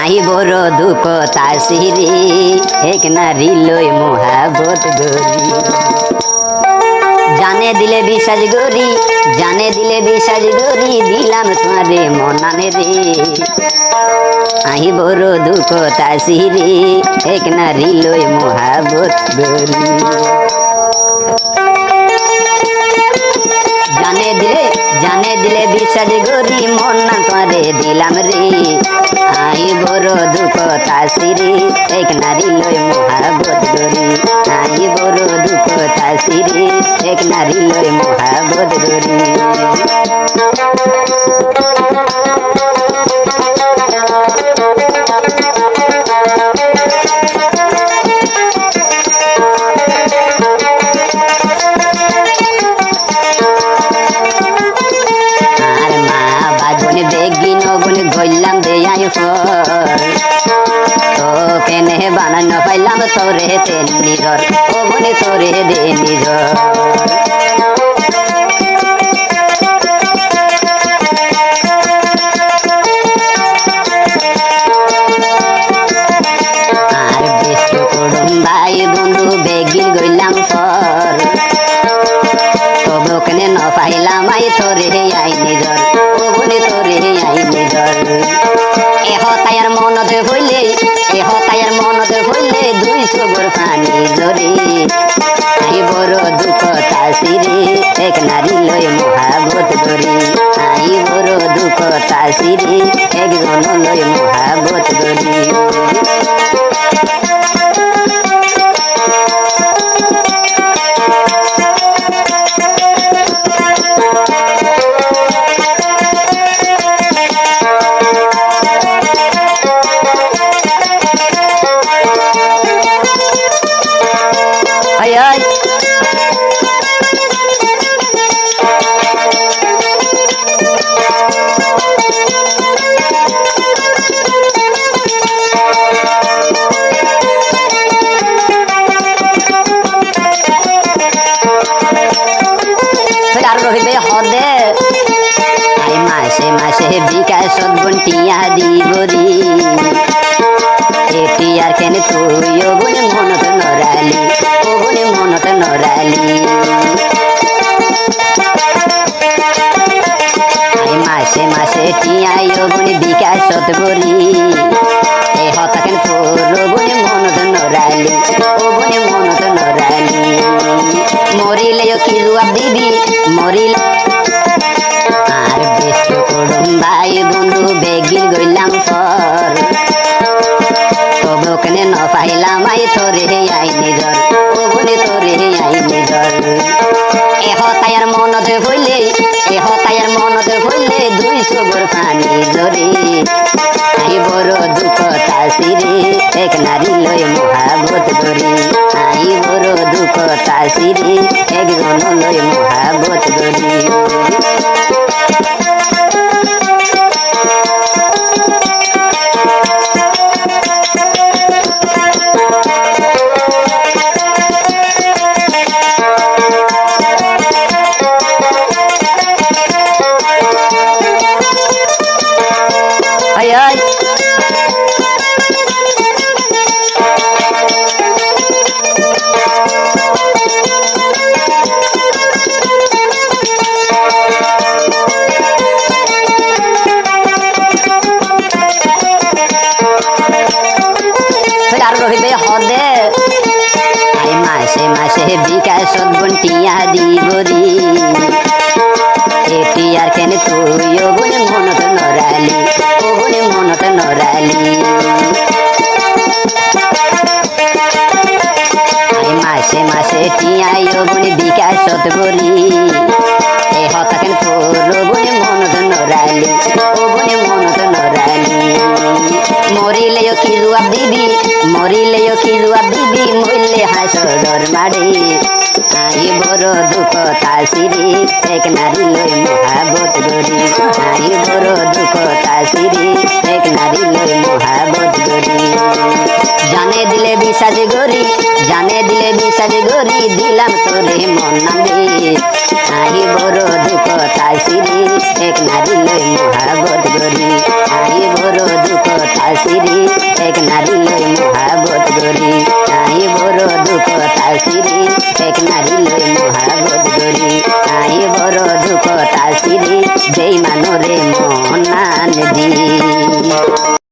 আহি বড় দুঃখ তাসিরে এক নারী লই মহাবত গরি জানে দিলে বিশ্বাস গরি জানে দিলে বিশ্বাস গরি দিলাম তোমারে মনানে রে আহি বড় দুঃখ তাসিরে এক নারী লই মহাবত গরি জানে দিলে বিশ্বাস গরি মন না তোমারে দিলাম রে আই বড় দুঃখ তাসিরে এক নারী লই মহাবত গরি আই বড় দুঃখ তাসিরে এক নারী লই মহাবত গরি গইলাম দেয়াই তো কেনে বানানো পাইলাম তোরে তেন নিজর ও বলে তোরে দে নিজর আর বেশ করুন ভাই বন্ধু বেগিন গইলাম ফর তবু কেনে ন পাইলাম আই তোরে আই নিজর ও বলে তোরে আই নিজর এহ তায়ার মনতে হইলে 200 গোর পানি জরে আই বড় দুঃখ তাসিরে এক নারী লই মহাবত গরি আই বড় দুঃখ তাসিরে একজন লই মহাবত গরি রহিবে হদে আই মাসে মাসে বিকাশ বন্টিয়া দিবরি এটি আর কেন তুই ও বলে মনত নরালি ও বলে মনত নরালি আই মাসে মাসে টিয়াই ও বলে বিকাশ বরি এ হতা কেন তোর বলে মনত নরালি ও বলে মনত নরালি মরিলে কি জবাব দিবি মরিল আর বেশ করুন ভাই বন্ধু বেগিন গইলাম ফর তবু কেনে ন পাইলাম আই তোরে আই নিজর ও বলে তোরে আই নিজর এহ তায়ার মনতে হইলে 200 গোর পানি জরে আই বড় দুঃখ তাসিরে এক নারী লই মহাবত গরি আই বড় দুঃখ তাসিরে একজন লই মহাবত গরি রহিবে হদে আই মাসে মাসে বিকাশ বন্টিয়া দিবরি এটি আর কেন তুই ও বলে মনত নরালি ও বলে মনত নরালি আই মাসে মাসে টিয়াই ও বলে বিকাশ বরি এ হতা কেন তোর বলে মনত নরালি ও বলে মনত নরালি মরিলেও কি জবাব দিবি মরলে হাসর মারে আই বড় দুঃখ তাসিরে এক নারী লই মহাবত গরি আই বড় দুঃখ তাসিরে এক নারী লই মহাবত গরি জানে দিলে বিশ্বাস গরি দিলাম তোরে মন নামে আই বড় দুঃখ তাসিরে এক নারী লই মহাবত গরি আই বড় দুঃখ তাসিরি এক নারী লই মহাবত গরি নাই বড় দুঃখ তাসিরি এক নারী লই মহাবত গরি নাই বড় দুঃখ তাসিরি বেঈমানরে মনান দি